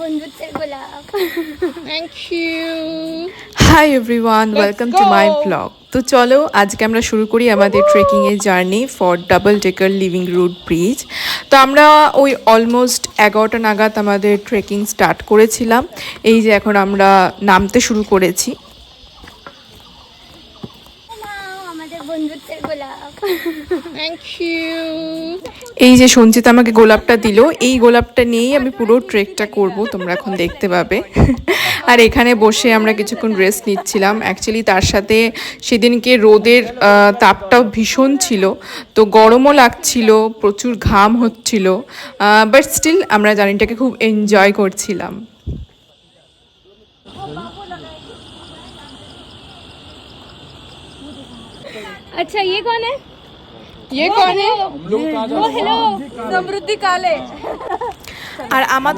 বন্ধুত্বের গোলাপ। Thank you. Hi everyone, welcome to my blog. তো চলো আজকে আমরা শুরু করি আমাদের ট্রেকিংয়ের journey for double decker living root bridge. তো আমরা ওই অলমোস্ট 11টা নাগাদ আমাদের ট্রেকিং স্টার্ট করেছিলাম। এই যে এখন আমরা নামতে শুরু করেছি। আমাদের বন্ধুত্বের গোলাপ। Thank you. এই যে সঞ্চিত আমাকে গোলাপটা দিল, এই গোলাপটা নিয়েই আমি পুরো ট্রেকটা করব, তোমরা এখন দেখতে পাবে। আর এখানে বসে আমরা কিছুক্ষণ রেস্ট নিচ্ছিলাম। অ্যাকচুয়ালি তার সাথে সেদিনকে রোদের তাপটাও ভীষণ ছিল, তো গরমও লাগছিল, প্রচুর ঘাম হচ্ছিল, বাট স্টিল আমরা জার্নিটাকে খুব এনজয় করছিলাম। अच्छा ये कौन है? ये कौन है? हेलो समृद्धि काले। আর আমাদের